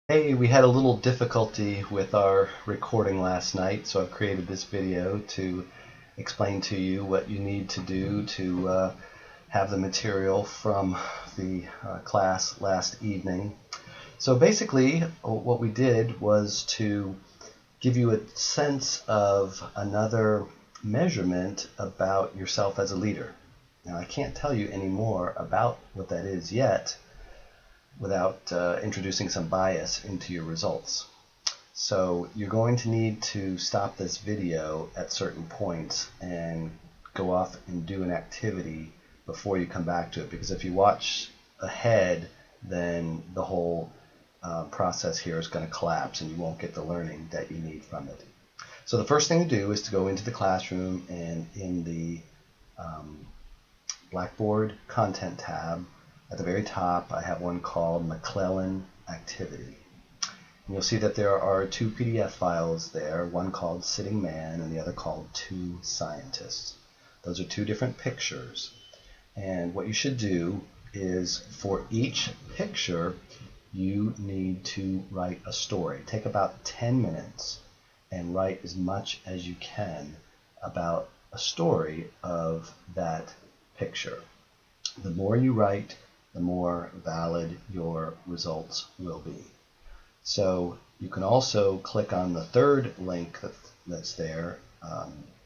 Hey, we had a little difficulty with our recording last night, so I've created this video to explain to you what you need to do to have the material from the class last evening. So basically, what we did was to give you a sense of another measurement about yourself as a leader. Now, I can't tell you any more about what that is yet without introducing some bias into your results. So you're going to need to stop this video at certain points and go off and do an activity before you come back to it, because if you watch ahead, then the whole process here is going to collapse and you won't get the learning that you need from it. So the first thing to do is to go into the classroom, and in the Blackboard Content tab at the very top I have one called McClellan Activity. And you'll see that there are two PDF files there, one called Sitting Man and the other called Two Scientists. Those are two different pictures. And what you should do is, for each picture, you need to write a story. Take about 10 minutes and write as much as you can about a story of that picture. The more you write, the more valid your results will be. So you can also click on the third link that's there,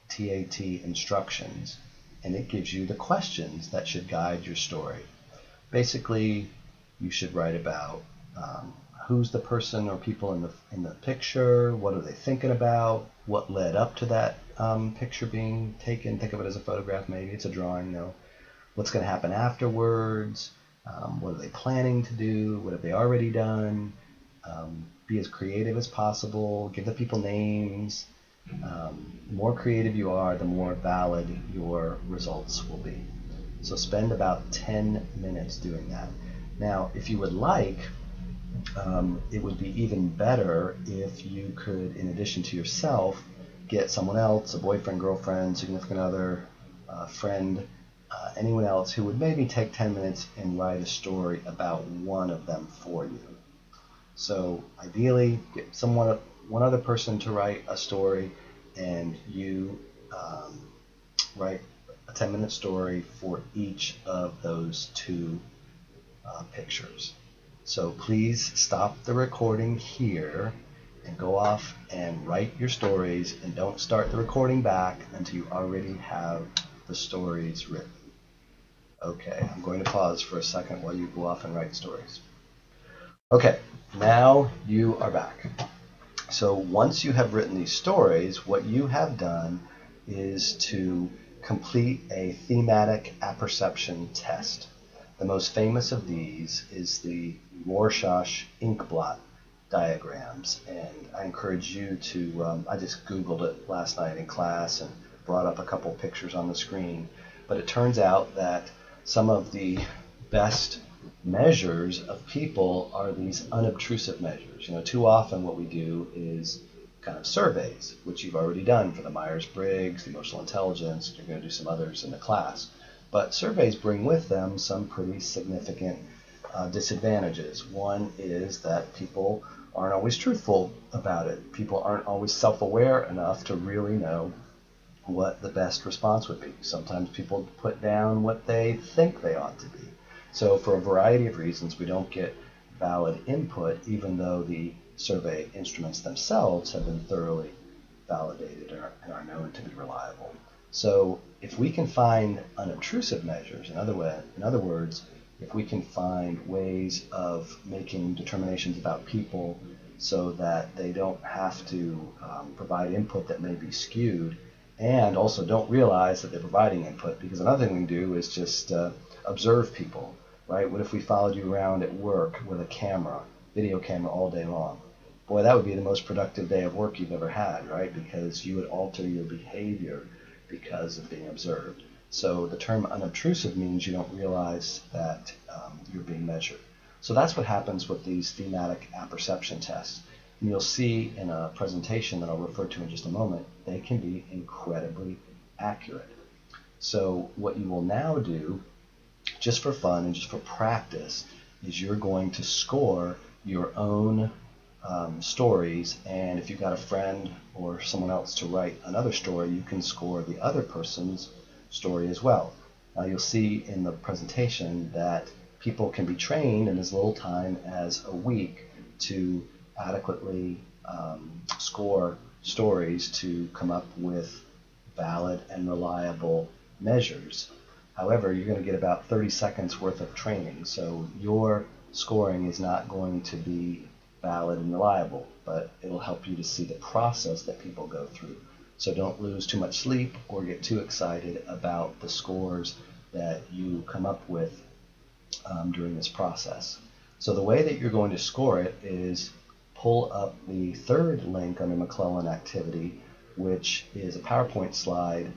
TAT Instructions, and it gives you the questions that should guide your story. Basically, you should write about who's the person or people in the picture, what are they thinking about, what led up to that picture being taken. Think of it as a photograph, maybe it's a drawing, no. What's going to happen afterwards, what are they planning to do, what have they already done. Be as creative as possible, give the people names. The more creative you are, the more valid your results will be. So spend about 10 minutes doing that. Now, if you would like, it would be even better if you could, in addition to yourself, get someone else, a boyfriend, girlfriend, significant other, friend, anyone else who would maybe take 10 minutes and write a story about one of them for you. So ideally, get one other person to write a story, and you write a 10-minute story for each of those two pictures. So please stop the recording here and go off and write your stories, and don't start the recording back until you already have the stories written. Okay, I'm going to pause for a second while you go off and write stories. Okay, now you are back. So once you have written these stories, what you have done is to complete a thematic apperception test. The most famous of these is the Rorschach inkblot diagrams, and I encourage you to, I just Googled it last night in class and brought up a couple pictures on the screen, but it turns out that some of the best measures of people are these unobtrusive measures. Too often what we do is kind of surveys, which you've already done for the Myers-Briggs, the emotional intelligence. You're going to do some others in the class. But surveys bring with them some pretty significant disadvantages. One is that people aren't always truthful about it. People aren't always self-aware enough to really know what the best response would be. Sometimes people put down what they think they ought to be. So for a variety of reasons, we don't get valid input, even though the survey instruments themselves have been thoroughly validated and are known to be reliable. So if we can find unobtrusive measures, in other words, if we can find ways of making determinations about people so that they don't have to provide input that may be skewed, and also don't realize that they're providing input, because another thing we can do is just observe people, right? What if we followed you around at work with a camera, video camera, all day long? Boy, that would be the most productive day of work you've ever had, right? Because you would alter your behavior because of being observed. So the term unobtrusive means you don't realize that you're being measured. So that's what happens with these thematic apperception tests. And you'll see in a presentation that I'll refer to in just a moment, they can be incredibly accurate. So what you will now do, just for fun and just for practice, is you're going to score your own stories, and if you've got a friend or someone else to write another story, you can score the other person's story as well. Now you'll see in the presentation that people can be trained in as little time as a week to adequately score stories to come up with valid and reliable measures. However, you're going to get about 30 seconds worth of training, so your scoring is not going to be valid and reliable, but it'll help you to see the process that people go through. So don't lose too much sleep or get too excited about the scores that you come up with during this process. So the way that you're going to score it is pull up the third link under McClellan activity, which is a PowerPoint slide,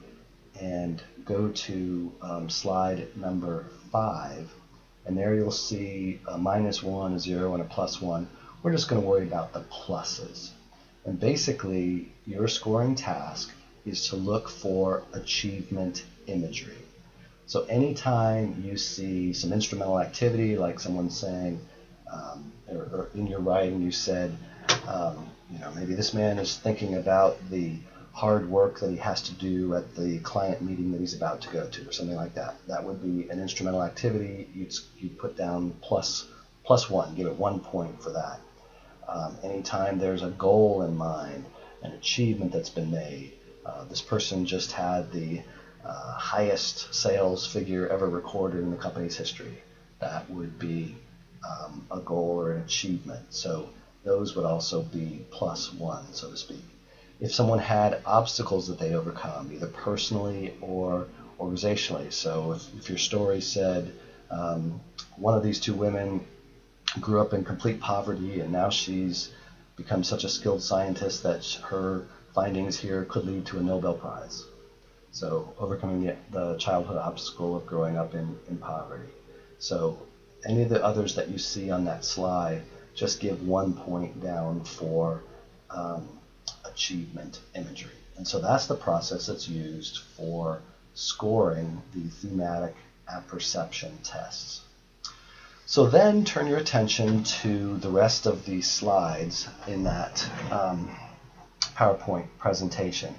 and go to slide number 5, and there you'll see a -1, a 0, and a +1. We're just going to worry about the pluses. And basically, your scoring task is to look for achievement imagery. So anytime you see some instrumental activity, like someone saying, or in your writing you said, maybe this man is thinking about the hard work that he has to do at the client meeting that he's about to go to, or something like that. That would be an instrumental activity. You'd put down +1, give it 1 point for that. Anytime there's a goal in mind, an achievement that's been made, this person just had the highest sales figure ever recorded in the company's history, that would be a goal or an achievement. So those would also be +1, so to speak. If someone had obstacles that they overcome, either personally or organizationally, so if your story said one of these two women grew up in complete poverty and now she's become such a skilled scientist that her findings here could lead to a Nobel Prize. So overcoming the childhood obstacle of growing up in poverty. So any of the others that you see on that slide, just give 1 point down for achievement imagery. And so that's the process that's used for scoring the thematic apperception tests. So then turn your attention to the rest of the slides in that PowerPoint presentation.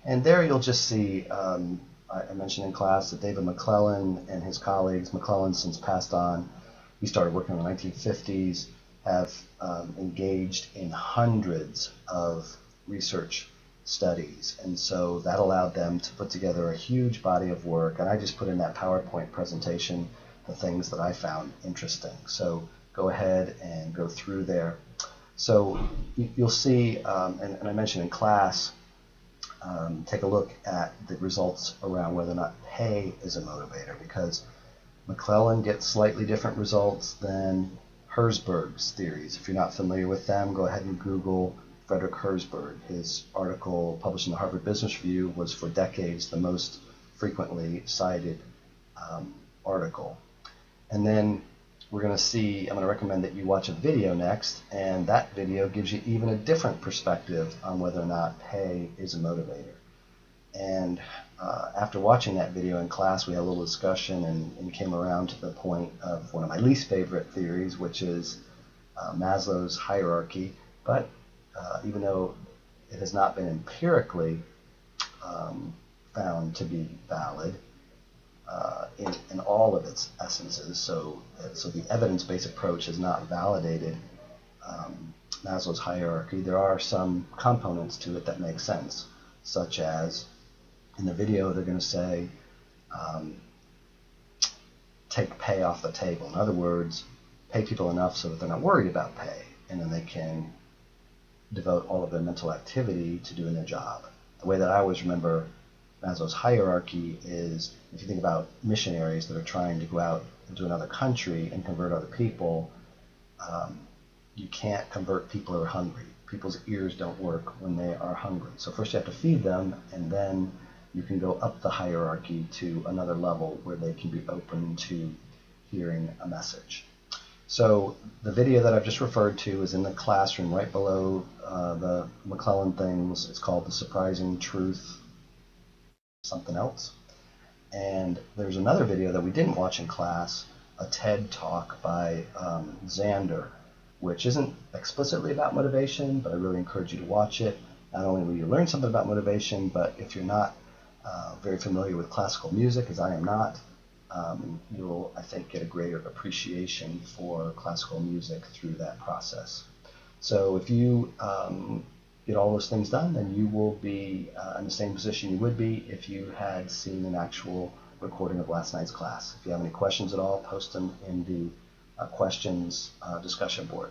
And there you'll just see, I mentioned in class that David McClellan and his colleagues, McClellan since passed on, he started working in the 1950s, have engaged in hundreds of research studies. And so that allowed them to put together a huge body of work. And I just put in that PowerPoint presentation the things that I found interesting. So go ahead and go through there. So you'll see, and I mentioned in class, take a look at the results around whether or not pay is a motivator, because McClellan gets slightly different results than Herzberg's theories. If you're not familiar with them, go ahead and Google Frederick Herzberg. His article published in the Harvard Business Review was for decades the most frequently cited article. And then we're going to see, I'm going to recommend that you watch a video next, and that video gives you even a different perspective on whether or not pay is a motivator. And after watching that video in class, we had a little discussion and came around to the point of one of my least favorite theories, which is Maslow's hierarchy. But even though it has not been empirically found to be valid in all of its essences, so the evidence-based approach has not validated Maslow's hierarchy, there are some components to it that make sense, such as in the video they're going to say take pay off the table. In other words, pay people enough so that they're not worried about pay, and then they can devote all of their mental activity to doing their job. The way that I always remember Maslow's hierarchy is, if you think about missionaries that are trying to go out into another country and convert other people, you can't convert people who are hungry. People's ears don't work when they are hungry. So first you have to feed them, and then you can go up the hierarchy to another level where they can be open to hearing a message. So the video that I've just referred to is in the classroom right below the McClellan things. It's called The Surprising Truth something else. And there's another video that we didn't watch in class, a TED talk by Xander. which isn't explicitly about motivation, but I really encourage you to watch it. Not only will you learn something about motivation, but if you're not very familiar with classical music, as I am not, you'll, I think, get a greater appreciation for classical music through that process. So if you get all those things done, then you will be in the same position you would be if you had seen an actual recording of last night's class. If you have any questions at all, post them in the questions discussion board.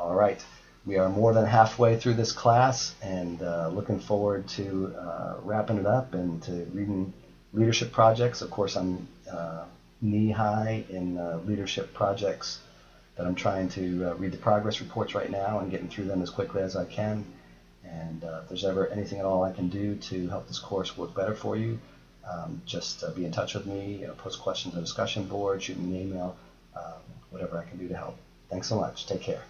All right, we are more than halfway through this class, and looking forward to wrapping it up and to reading leadership projects. Of course, I'm knee-high in leadership projects that I'm trying to read the progress reports right now and getting through them as quickly as I can. And if there's ever anything at all I can do to help this course work better for you, just be in touch with me, post questions on the discussion board, shoot me an email, whatever I can do to help. Thanks so much. Take care.